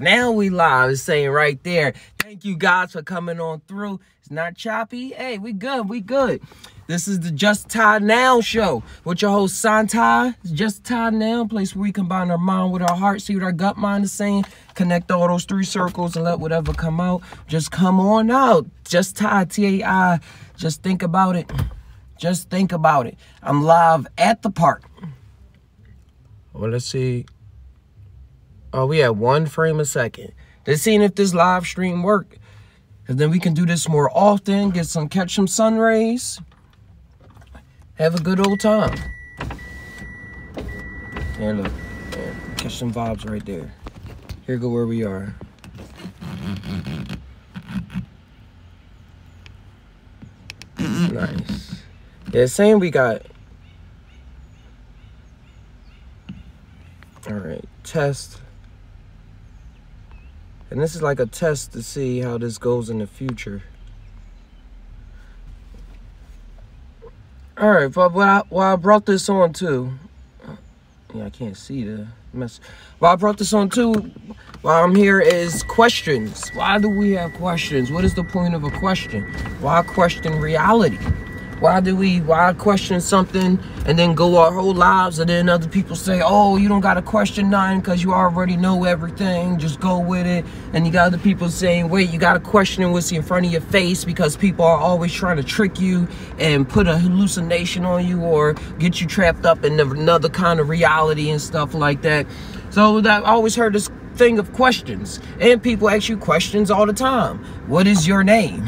Now we live. It's saying right there. Thank you guys for coming on through. It's not choppy. Hey, we good. We good. This is the Just Ty Now show with your host, Santai. It's Just Ty Now, a place where we combine our mind with our heart, see what our gut mind is saying, connect all those three circles and let whatever come out. Just come on out. Just Ty, T-A-I. Just think about it. Just think about it. I'm live at the park. Well, let's see. Oh, we had 1 frame a second. Just seeing if this live stream work. And then we can do this more often. Catch some sun rays. Have a good old time. Here, look. Here, catch some vibes right there. Here go where we are. Nice. Yeah, saying we got... Alright, test. And this is like a test to see how this goes in the future. Alright, but what I brought this on too. Yeah, I can't see the mess. What I brought this on too while I'm here is questions. Why do we have questions? What is the point of a question? Why question reality? Why question something and then go our whole lives and then other people say, oh, you don't got to question nothing because you already know everything. Just go with it. And you got other people saying, wait, you got to question what's in front of your face because people are always trying to trick you and put a hallucination on you or get you trapped up in another kind of reality and stuff like that. So I always heard this thing of questions, and people ask you questions all the time. What is your name?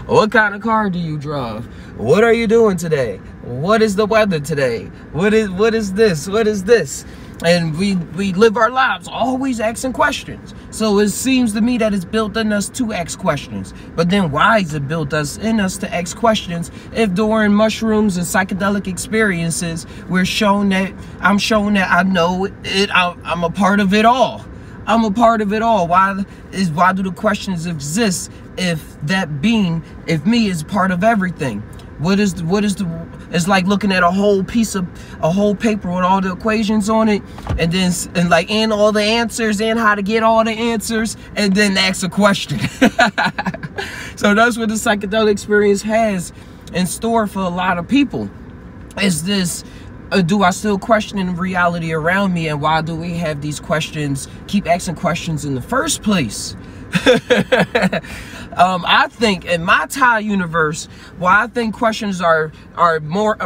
What kind of car do you drive? What are you doing today? What is the weather today? What is this? What is this? And we live our lives always asking questions. So it seems to me that it's built in us to ask questions. But then why is it built in us to ask questions if during mushrooms and psychedelic experiences I'm shown that I know it, I'm a part of it all. I'm a part of it all. Why do the questions exist if me is part of everything? It's like looking at a whole paper with all the equations on it, and all the answers and how to get all the answers, and then ask a question. So that's what the psychedelic experience has in store for a lot of people. Is this, do I still question reality around me, and why do we have these questions, keep asking questions in the first place? I think in my Thai universe, why I think questions are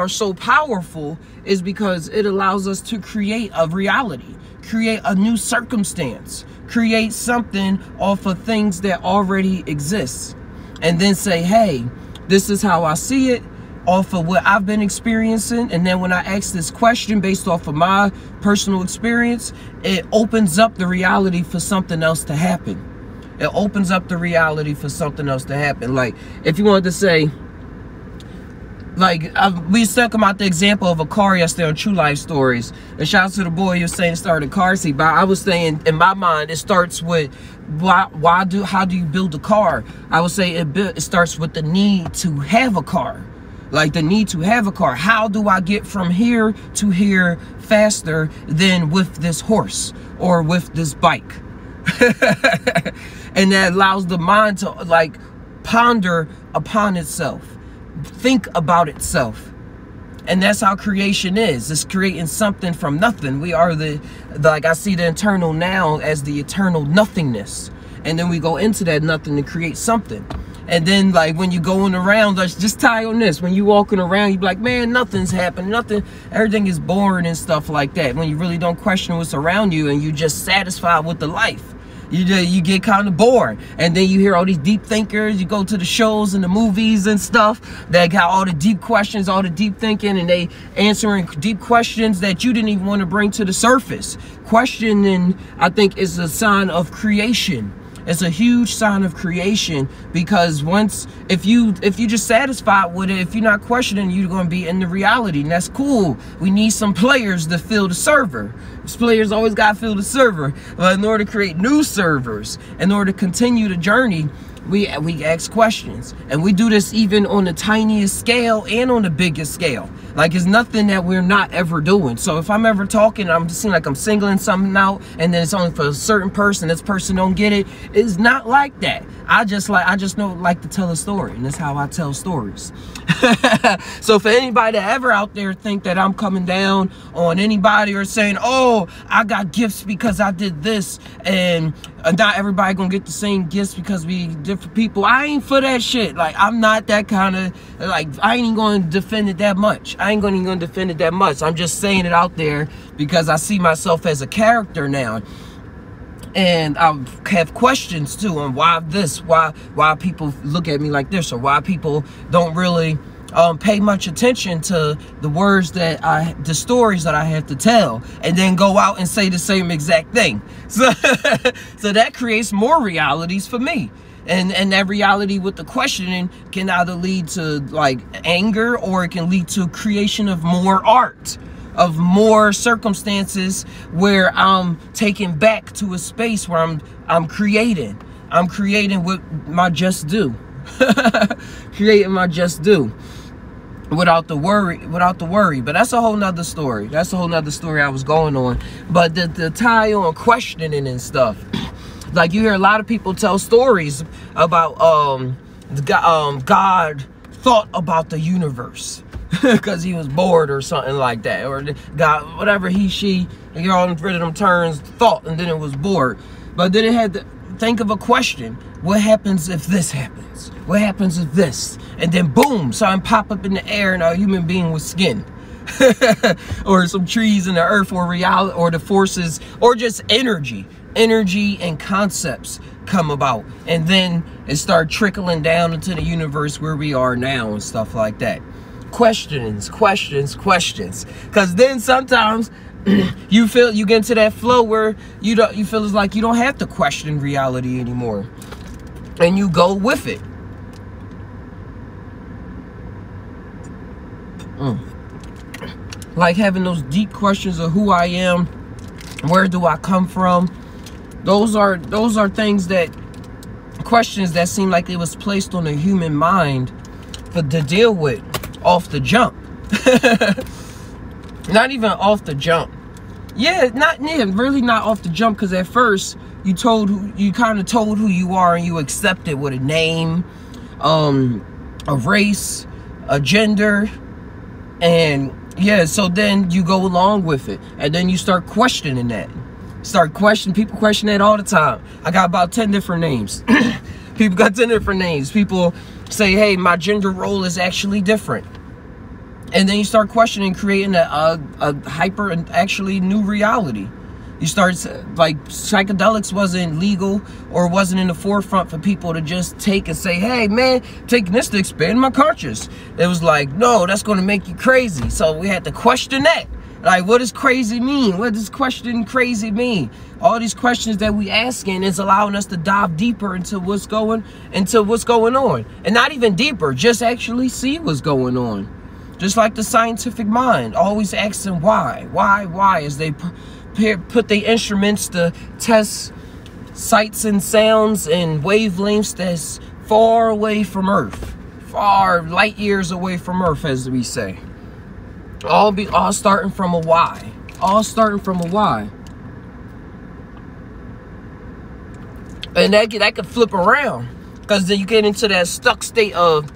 so powerful is because it allows us to create a reality, create a new circumstance, create something off of things that already exist, and then say, hey, this is how I see it off of what I've been experiencing. And then when I ask this question based off of my personal experience, it opens up the reality for something else to happen. It opens up the reality for something else to happen. Like, if you wanted to say, like, we stuck about the example of a car yesterday on True Life Stories. And shout out to the boy you're saying started car seat. But I was saying, in my mind, it starts with, how do you build a car? I would say it starts with the need to have a car. Like the need to have a car. How do I get from here to here faster than with this horse or with this bike? And that allows the mind to like ponder upon itself, think about itself. And that's how creation is. It's creating something from nothing. We are like I see the eternal now as the eternal nothingness. And then we go into that nothing to create something. And then, like, when you're going around, let's just tie on this. When you're walking around, you're like, man, nothing's happening. Everything is boring and stuff like that. When you really don't question what's around you and you just satisfied with the life, you get kind of bored. And then you hear all these deep thinkers. You go to the shows and the movies and stuff that got all the deep questions, all the deep thinking, and they answering deep questions that you didn't even want to bring to the surface. Questioning, I think, is a sign of creation. It's a huge sign of creation, because if you just satisfied with it, if you're not questioning, you're going to be in the reality, and that's cool. We need some players to fill the server. These players always got to fill the server. But in order to create new servers, in order to continue the journey, we ask questions. And we do this even on the tiniest scale and on the biggest scale. Like, it's nothing that we're not ever doing. So if I'm ever talking, I'm just seem like I'm singling something out, and then it's only for a certain person, this person don't get it. It's not like that. I just like to tell a story, and that's how I tell stories. So for anybody that ever out there think that I'm coming down on anybody or saying, oh, I got gifts because I did this, and not everybody gonna get the same gifts because we different people, I ain't for that shit. Like, I'm not that kind of, like, I ain't even gonna defend it that much. I'm just saying it out there because I see myself as a character now. And I have questions too on why people look at me like this, or why people don't really pay much attention to the words the stories that I have to tell, and then go out and say the same exact thing. So, so that creates more realities for me. And that reality with the questioning can either lead to like anger, or it can lead to creation of more art, of more circumstances where I'm taken back to a space where I'm creating what my just do. Creating my just do without the worry. But that's a whole nother story. That's a whole nother story I was going on. But the tie on questioning and stuff, like, you hear a lot of people tell stories about God thought about the universe because he was bored or something like that, or God, whatever he, she, and you're on rid of them terms, thought, and then it was bored. But then it had to think of a question: what happens if this happens? What happens if this? And then boom, something pop up in the air, and a human being with skin. Or some trees in the earth, or reality, or the forces, or just energy and concepts come about, and then it started trickling down into the universe where we are now and stuff like that. Questions, because then sometimes you get into that flow where you feel it's like you don't have to question reality anymore, and you go with it. Like having those deep questions of who I am, where do I come from. Those are things questions that seem like it was placed on the human mind to deal with off the jump. Not even off the jump. Really not off the jump, because at first you kind of told who you are, and you accepted with a name, a race, a gender, and yeah, so then you go along with it, and then you start questioning that. People question that all the time. I got about 10 different names. People got 10 different names. People say, hey, my gender role is actually different. And then you start questioning, creating a hyper and actually new reality. You start, like, psychedelics wasn't legal or wasn't in the forefront for people to just take and say, hey, man, taking this to expand my conscious. It was like, no, that's going to make you crazy. So we had to question that. Like, what does crazy mean? What does question crazy mean? All these questions that we asking is allowing us to dive deeper into what's going on. And not even deeper, just actually see what's going on. Just like the scientific mind, always asking why, as they put the instruments to test sights and sounds and wavelengths that's far away from Earth, far light years away from Earth, as we say. All starting from a why. All starting from a why. And that could flip around, because then you get into that stuck state of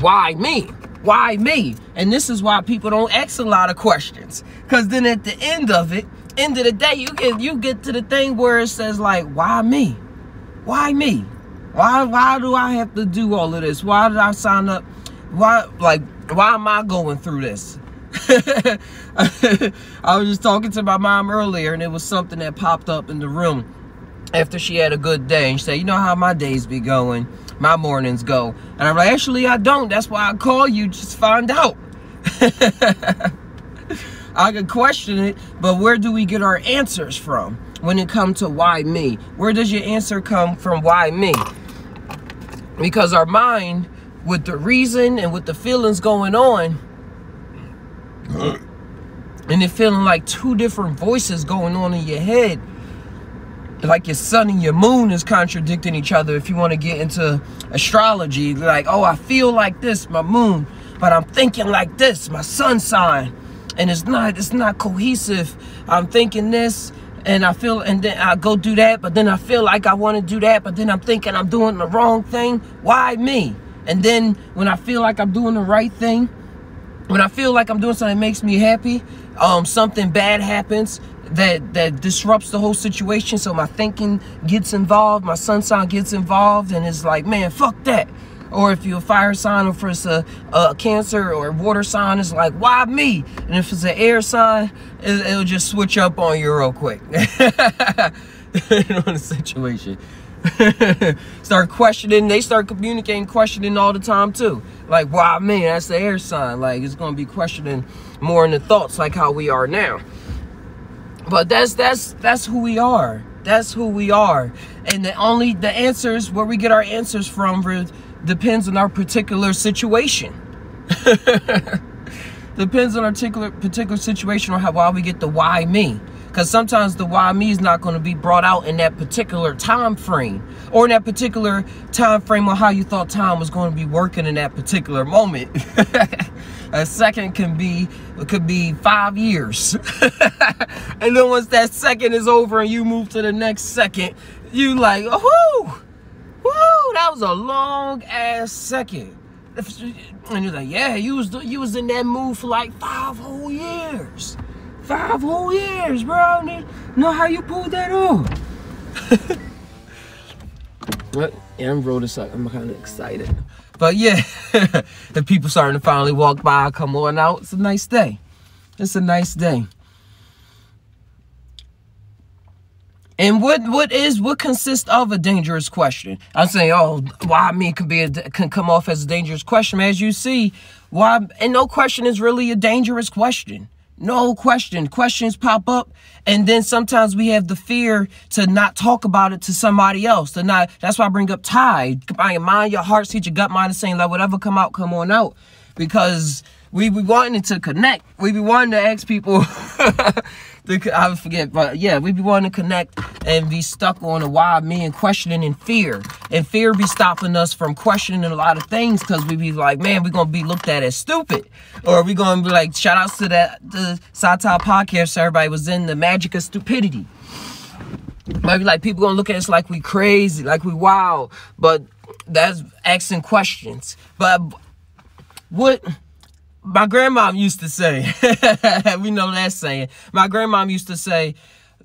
why me? Why me? And this is why people don't ask a lot of questions, because then at the end of the day, you get to the thing where it says, like, why me? Why me? Why do I have to do all of this? Why did I sign up? Why am I going through this? I was just talking to my mom earlier, and it was something that popped up in the room after she had a good day, and she said, you know how my days be going, my mornings go. And I'm like, actually I don't. That's why I call you, just find out. I could question it, but where do we get our answers from when it comes to why me? Where does your answer come from? Why me? Because our mind, with the reason and with the feelings going on, and it feeling like two different voices going on in your head, like your sun and your moon is contradicting each other. If you want to get into astrology, like, oh, I feel like this, my moon but I'm thinking like this, my sun sign, and it's not cohesive. I'm thinking this, and I feel, and then I go do that, but then I feel like I want to do that, but then I'm thinking I'm doing the wrong thing. Why me? And then when I feel like I'm doing the right thing, when I feel like I'm doing something that makes me happy, something bad happens that disrupts the whole situation. So my thinking gets involved, my sun sign gets involved, and it's like, man, fuck that. Or if you're a fire sign, or if it's a Cancer or a water sign, it's like, why me? And if it's an air sign, it'll just switch up on you real quick. Depending on the situation. Start questioning, they start communicating, questioning all the time too. Like, why me? That's the air sign. Like, it's gonna be questioning more in the thoughts, like how we are now. But that's who we are. That's who we are. And the answers, where we get our answers from, depends on our particular situation. Depends on our particular situation, or why we get the why me. Because sometimes the why me is not going to be brought out in that particular time frame, or in that particular time frame on how you thought time was going to be working in that particular moment. A second could be 5 years. And then once that second is over and you move to the next second, you like, oh, whoo, that was a long ass second. And you're like, yeah, you was in that mood for like 5 whole years. 5 whole years, bro. I know how you pulled that off. But yeah, I'm rolling this up. I'm kind of excited. But yeah, the people starting to finally walk by, come on out. It's a nice day. It's a nice day. And what consists of a dangerous question? I'm saying, oh, why me can come off as a dangerous question. As you see, why, and no question is really a dangerous question. No question. Questions pop up, and then sometimes we have the fear to not talk about it to somebody else. That's why I bring up Tai. Mind your heart, seat your gut, mind is saying, like, whatever come out, come on out. Because we be wanting to connect. We be wanting to ask people. I forget, but yeah, we be wanting to connect and be stuck on a why me and questioning and fear. And fear be stopping us from questioning a lot of things, because we be like, man, we're going to be looked at as stupid. Or we going to be like, shout outs to the Sci-Fi podcast, everybody was in the magic of stupidity. Maybe like people going to look at us like we crazy, like we wild. But that's asking questions. But what my grandmom used to say, we know that saying. My grandmom used to say,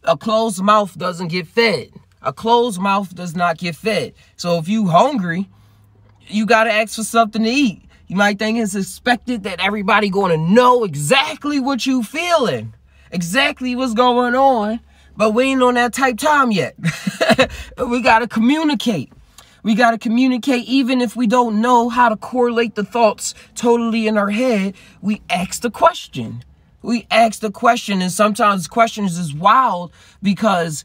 a closed mouth doesn't get fed. A closed mouth does not get fed. So if you hungry, you got to ask for something to eat. You might think it's expected that everybody going to know exactly what you feeling, exactly what's going on, but we ain't on that type time yet. We got to communicate. We got to communicate, even if we don't know how to correlate the thoughts totally in our head. We ask the question. We ask the question, and sometimes questions is wild because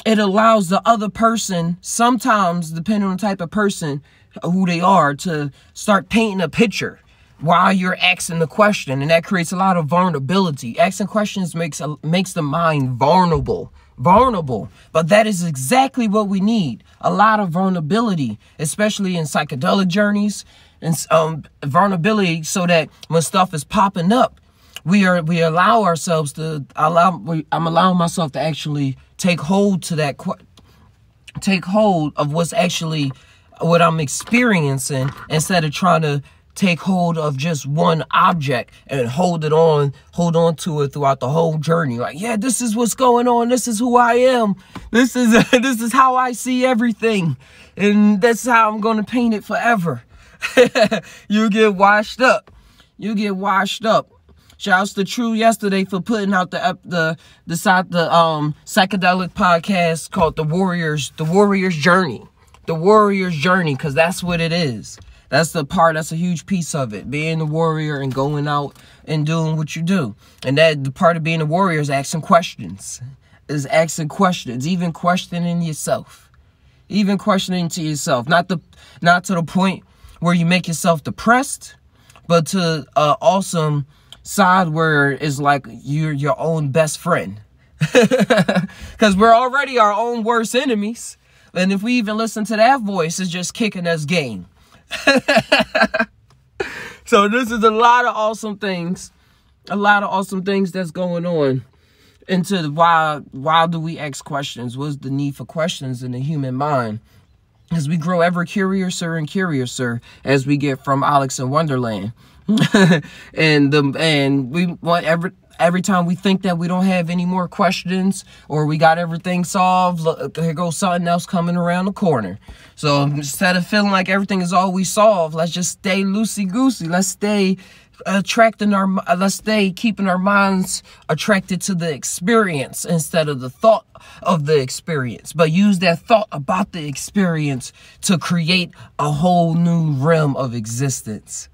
it allows the other person, sometimes, depending on the type of person, who they are, to start painting a picture while you're asking the question, and that creates a lot of vulnerability. Asking questions makes the mind vulnerable, but that is exactly what we need. A lot of vulnerability, especially in psychedelic journeys, and vulnerability, so that when stuff is popping up, we allow ourselves to I'm allowing myself to actually take hold of what's actually what I'm experiencing, instead of trying to take hold of just one object and hold on to it throughout the whole journey. Like, yeah, this is what's going on. This is who I am. This is how I see everything. And that's how I'm going to paint it forever. You get washed up. You get washed up. Shouts to True yesterday for putting out the psychedelic podcast called The Warrior's Journey. The Warrior's Journey, because that's what it is. That's a huge piece of it. Being the warrior and going out and doing what you do. And that the part of being a warrior is asking questions. Even questioning yourself. Even questioning to yourself. Not to the point where you make yourself depressed, but to an awesome side where it's like you're your own best friend. Because we're already our own worst enemies. And if we even listen to that voice, it's just kicking us game. So this is a lot of awesome things. A lot of awesome things that's going on into the why do we ask questions? What's the need for questions in the human mind? As we grow ever curiouser and curiouser as we get from Alice in Wonderland. and we want every time we think that we don't have any more questions or we got everything solved, look, here goes something else coming around the corner. So instead of feeling like everything is always solved, let's just stay loosey-goosey. Let's stay keeping our minds attracted to the experience instead of the thought of the experience, but use that thought about the experience to create a whole new realm of existence.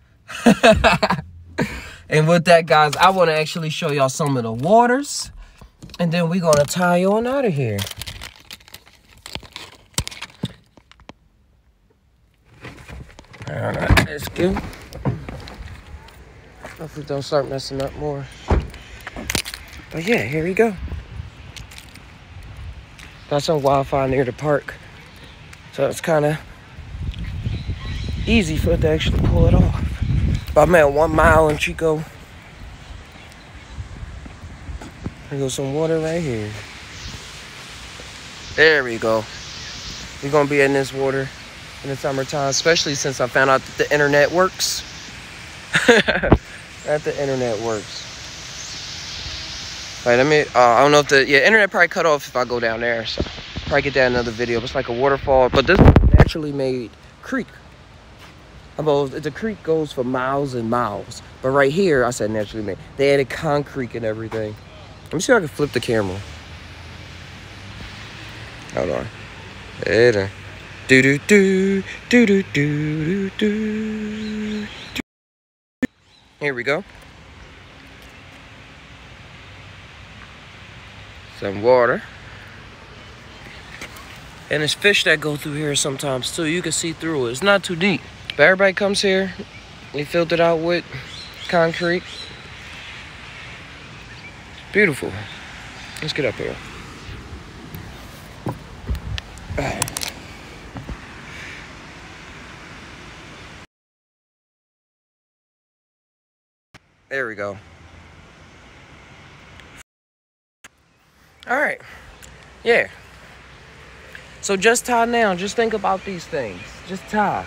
And with that, guys, I want to actually show y'all some of the waters, and then we're gonna tie on out of here. All right, let's go. Hopefully don't start messing up more. But yeah, here we go. Got some Wi-Fi near the park, so it's kind of easy for it to actually pull it off. But I'm at 1 mile in Chico. There goes some water right here. There we go. We're gonna be in this water in the summertime, especially since I found out that the internet works. That the internet works. All right, let me, I don't know if the, internet probably cut off if I go down there, so probably get that in another video. It's like a waterfall, but this is a naturally made creek. The creek goes for miles and miles, but right here, I said naturally made. They added concrete and everything. Let me see if I can flip the camera. Hold on. There. Do do do do do do do. Here we go. Some water. And there's fish that go through here sometimes too. You can see through it. It's not too deep. But everybody comes here. They filled it out with concrete. Beautiful. Let's get up here. There we go. All right. Yeah. So just tie now. Just think about these things. Just tie.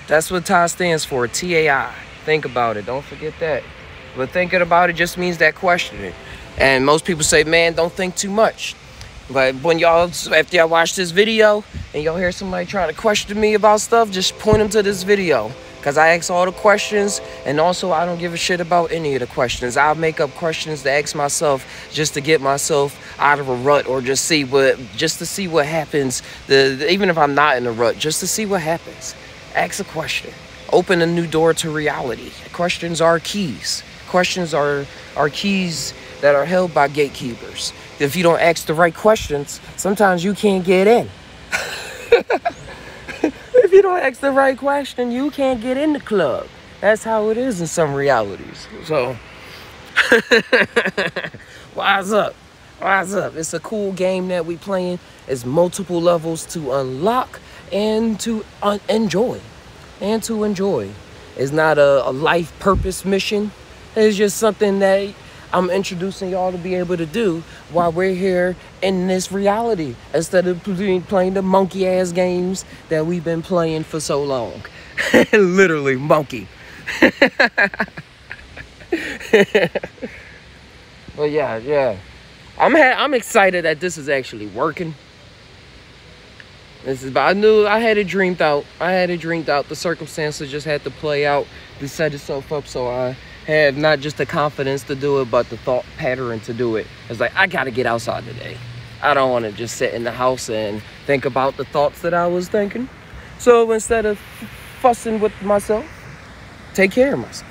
That's what TAI stands for. TAI. Think about it. Don't forget that. But thinking about it just means that questioning. And most people say, man, don't think too much. But when y'all, after y'all watch this video and y'all hear somebody trying to question me about stuff, just point them to this video. Because I ask all the questions, and also I don't give a shit about any of the questions. I'll make up questions to ask myself just to get myself out of a rut, or just to see what happens. Even if I'm not in a rut, just to see what happens. Ask a question. Open a new door to reality. Questions are keys. Questions are keys that are held by gatekeepers. If you don't ask the right questions, sometimes you can't get in. If you don't ask the right question, you can't get in the club. That's how it is in some realities. So, wise up. Wise up. It's a cool game that we playing. It's multiple levels to unlock and to enjoy. And to enjoy. It's not a life purpose mission. It's just something that I'm introducing y'all to be able to do while we're here in this reality, instead of playing the monkey ass games that we've been playing for so long. Literally monkey. But yeah, I'm excited that this is actually working. I knew I had it dreamed out. The circumstances just had to play out to set itself up, so I had not just the confidence to do it, but the thought pattern to do it. It's like, I gotta get outside today. I don't want to just sit in the house and think about the thoughts that I was thinking. So instead of fussing with myself, take care of myself.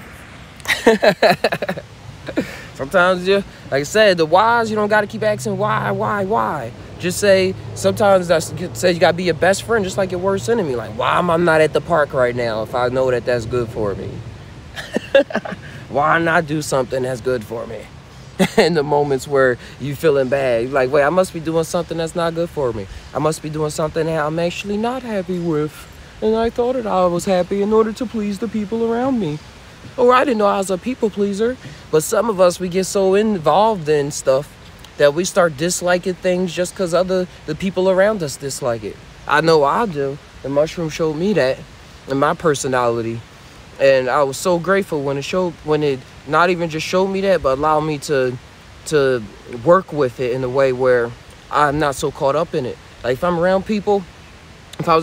Sometimes, like I said, the whys, you don't got to keep asking why. Just say, sometimes say you got to be your best friend, just like your worst enemy. Like, why am I not at the park right now if I know that that's good for me? Why not do something that's good for me? In the moments where you feeling bad, you're like, wait, I must be doing something that's not good for me. I must be doing something that I'm actually not happy with. And I thought that I was happy in order to please the people around me. Or I didn't know I was a people pleaser. But some of us, we get so involved in stuff that we start disliking things just because the people around us dislike it. I know I do. The mushroom showed me that in my personality. And I was so grateful when it not even just showed me that, but allowed me to work with it in a way where I'm not so caught up in it. Like if I was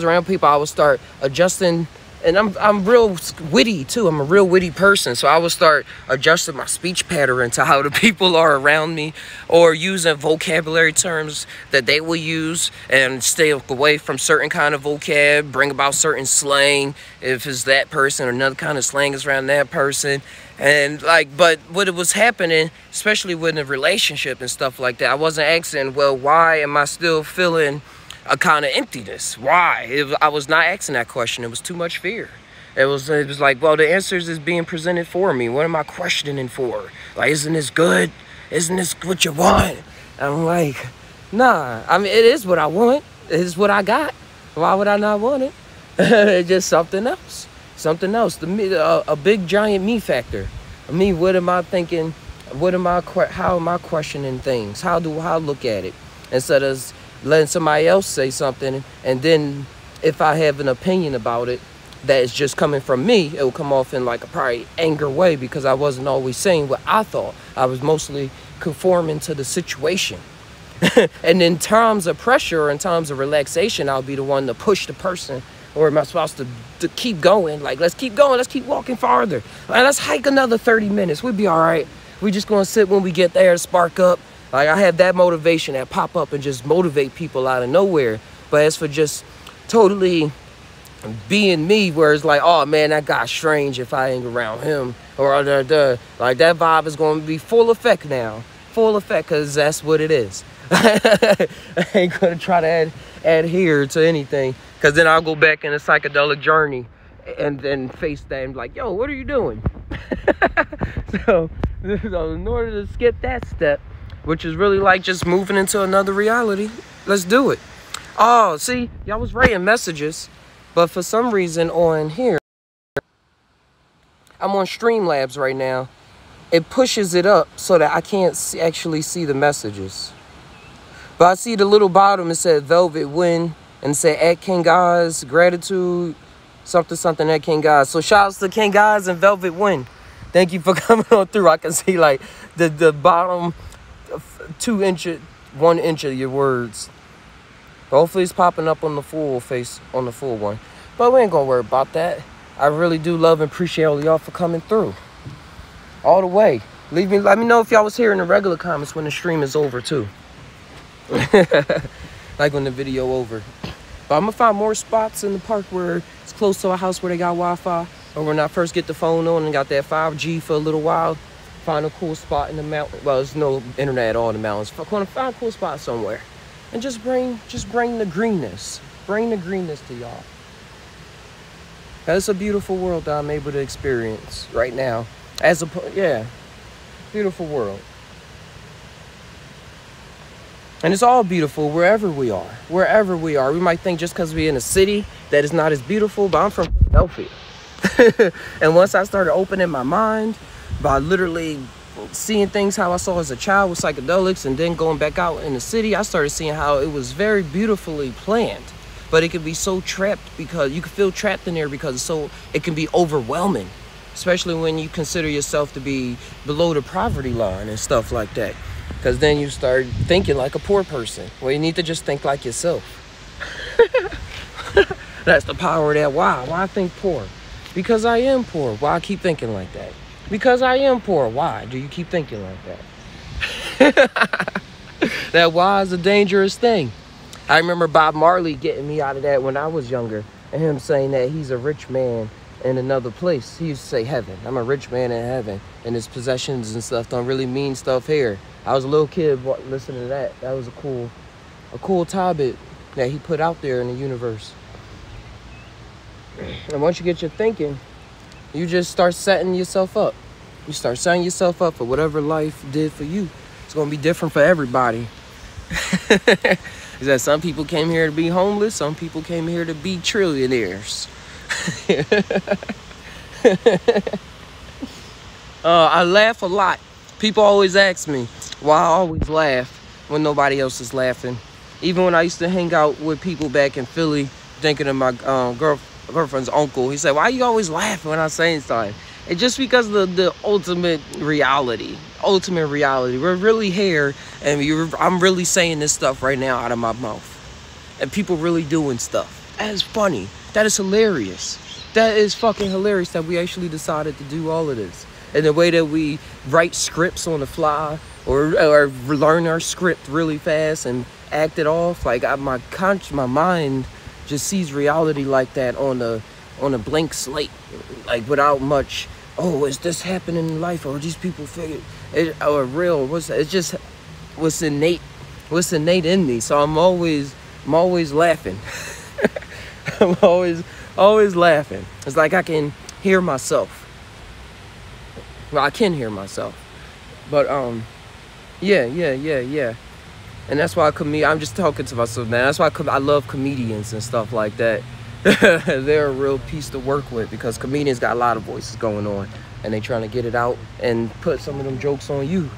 around people, I would start adjusting. And I'm real witty too. I'm a real witty person. So I would start adjusting my speech pattern to how the people are around me, or using vocabulary terms that they will use and stay away from certain kind of vocab, bring about certain slang if it's that person, or another kind of slang is around that person. And like, but what it was happening, especially with a relationship and stuff like that, I wasn't asking, well, why am I still feeling a kind of emptiness? Why? I was not asking that question. It was too much fear. It was like, well, the answers is being presented for me. What am I questioning for? Like, isn't this good? Isn't this what you want? I'm like, nah. I mean, it is what I want. It is what I got. Why would I not want it? It's just something else. Something else. A big giant me factor. Me, what am I thinking? How am I questioning things? How do I look at it? Instead of letting somebody else say something, and then if I have an opinion about it that is just coming from me, it will come off in like a probably anger way, because I wasn't always saying what I thought. I was mostly conforming to the situation. And in times of pressure or in times of relaxation, I'll be the one to push the person or my spouse to keep going. Like, let's keep going. Let's keep walking farther. Like, let's hike another 30 minutes. We'll be all right. We're just going to sit when we get there to spark up. Like, I have that motivation that pop up and just motivate people out of nowhere. But as for just totally being me, where it's like, oh man, that guy's strange if I ain't around him, or like that vibe is going to be full effect now. Full effect, because that's what it is. I ain't going to try to adhere to anything, because then I'll go back in a psychedelic journey and then face that and be like, yo, what are you doing? So in order to skip that step, which is really like just moving into another reality, let's do it. Oh, see, y'all was writing messages, but for some reason on here, I'm on Streamlabs right now. It pushes it up so that I can't actually see the messages. But I see the little bottom, it said Velvet Win, and it said at King Guys, gratitude, something at King Guys. So shout outs to King Guys and Velvet Win. Thank you for coming on through. I can see like the bottom 1 inch of your words. But hopefully it's popping up on the full face, on the full one. But we ain't gonna worry about that. I really do love and appreciate all y'all for coming through. All the way. Let me know if y'all was here in the regular comments when the stream is over too. Like when the video over. But I'm gonna find more spots in the park where it's close to a house where they got Wi-Fi, or when I first get the phone on and got that 5G for a little while. Find a cool spot in the mountain. Well, there's no internet at all in the mountains. I'm gonna find a cool spot somewhere, and just bring the greenness. Bring the greenness to y'all. It's a beautiful world that I'm able to experience right now. Beautiful world. And it's all beautiful wherever we are. Wherever we are. We might think just because we're in a city that is not as beautiful, but I'm from Philadelphia. And once I started opening my mind by literally seeing things how I saw as a child with psychedelics, and then going back out in the city, I started seeing how it was very beautifully planned. But it could be so trapped, because you can feel trapped in there because it can be overwhelming. Especially when you consider yourself to be below the poverty line and stuff like that. Because then you start thinking like a poor person. Well, you need to just think like yourself. That's the power of that why. Why I think poor? Because I am poor. Why I keep thinking like that? Because I am poor. Why do you keep thinking like that? That why is a dangerous thing. I remember Bob Marley getting me out of that when I was younger. And him saying that he's a rich man in another place. He used to say heaven. I'm a rich man in heaven. And his possessions and stuff don't really mean stuff here. I was a little kid listening to that. That was a cool topic that he put out there in the universe. And once you get your thinking, you just start setting yourself up. You start setting yourself up for whatever life did for you. It's going to be different for everybody. Is that some people came here to be homeless, some people came here to be trillionaires. I laugh a lot. People always ask me why I always laugh when nobody else is laughing. Even when I used to hang out with people back in Philly, thinking of my girlfriend's uncle, he said, "Why you always laughing when I'm saying something?" It's just because of the ultimate reality. Ultimate reality. We're really here, and I'm really saying this stuff right now out of my mouth. And people really doing stuff. That is funny. That is hilarious. That is fucking hilarious that we actually decided to do all of this. And the way that we write scripts on the fly, or learn our script really fast and act it off. Like my mind just sees reality like that on a blank slate, like without much. Oh, is this happening in life, or these people figure it, or real? It's just what's innate in me. So I'm always laughing. I'm always laughing. It's like I can hear myself. Well, I can hear myself, but yeah. And that's why I'm just talking to myself, man. That's why I love comedians and stuff like that. They're a real piece to work with, because comedians got a lot of voices going on, and they trying to get it out and put some of them jokes on you.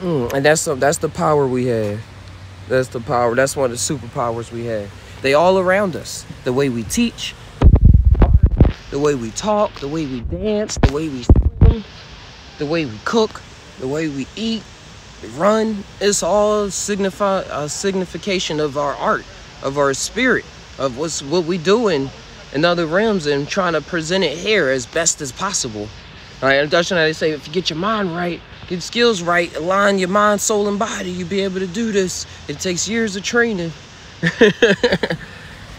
And that's the power we have. That's the power. That's one of the superpowers we have. They all around us. The way we teach, the way we talk, the way we dance, the way we swim, the way we cook, the way we eat, run. It's all a signification of our art, of our spirit, of what we doing in other realms, and trying to present it here as best as possible. All right, in Dutch, they say, if you get your mind right, get skills right, align your mind, soul, and body, you'll be able to do this. It takes years of training.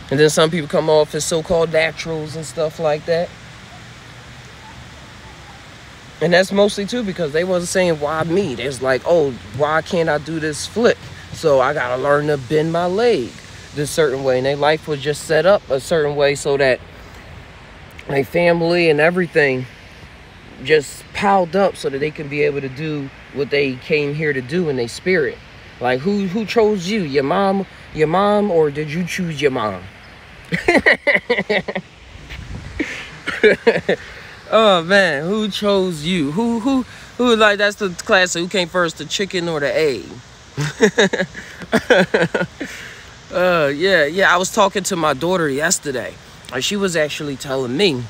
And then some people come off as so-called naturals and stuff like that. And that's mostly too because they wasn't saying, why me? There's like, oh, why can't I do this flip? So I gotta learn to bend my leg this certain way. And their life was just set up a certain way so that their family and everything just piled up so that they can be able to do what they came here to do in their spirit. Like, who chose you? Your mom, or did you choose your mom? Oh man, who chose you? Who like, that's the classic, who came first, the chicken or the egg? Yeah, I was talking to my daughter yesterday. She was actually telling me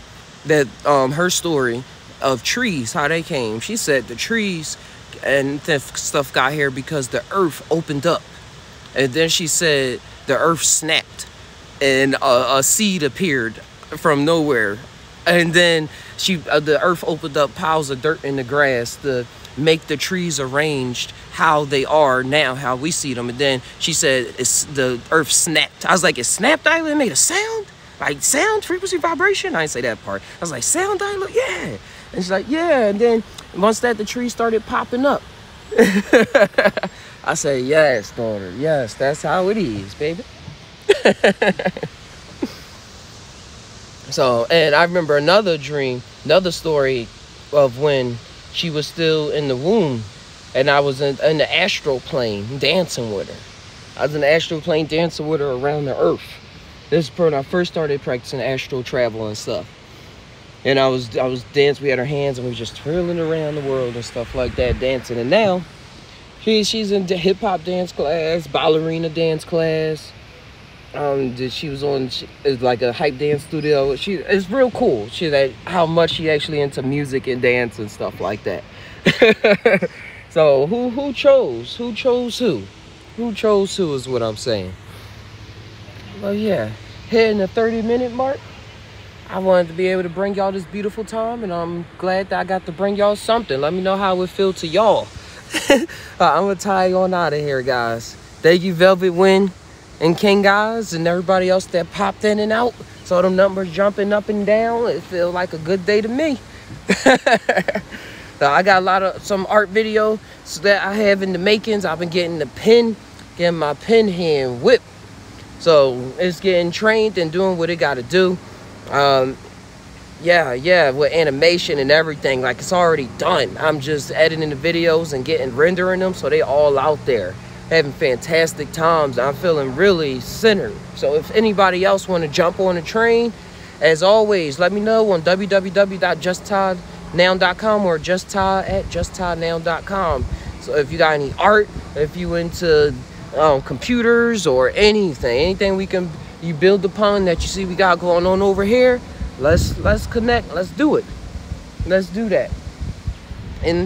that her story of trees, how they came. She said the trees and stuff got here because the earth opened up. And then she said the earth snapped and a seed appeared from nowhere. And then the earth opened up piles of dirt in the grass to make the trees arranged how they are now, how we see them. And then she said the earth snapped. I was like, it snapped? It made a sound? Like sound, frequency, vibration? I didn't say that part. I was like, sound? Yeah. And she's like, yeah. And then once the tree started popping up. I say, yes, daughter. Yes, that's how it is, baby. So, and I remember another story of when she was still in the womb, and I was in the astral plane dancing with her. I was in the astral plane dancing with her around the earth. This is when I first started practicing astral travel and stuff. And I was dancing. We had our hands, and we were just twirling around the world and stuff like that, dancing. And now she's in hip hop dance class, ballerina dance class. She was on like a hype dance studio. It's real cool. How much she actually into music and dance and stuff like that. So who chose? Who chose who? Who chose who is what I'm saying. Well, yeah, hitting the 30-minute mark. I wanted to be able to bring y'all this beautiful time, and I'm glad that I got to bring y'all something. Let me know how it feel to y'all. I'm gonna tie on out of here, guys. Thank you, Velvet Wind and King Guys, and everybody else that popped in and out. So them numbers jumping up and down. It feels like a good day to me. So I got some art video that I have in the makings. I've been getting my pen hand whipped. So it's getting trained and doing what it got to do. Yeah, with animation and everything, like it's already done. I'm just editing the videos and rendering them, so they all out there having fantastic times. I'm feeling really centered. So if anybody else want to jump on the train As always, let me know on www.justtoddnow.com or justtodd@justtoddnow.com. So if you got any art, if you into computers or anything you build upon that you see we got going on over here, let's connect. Let's do it. Let's do that. And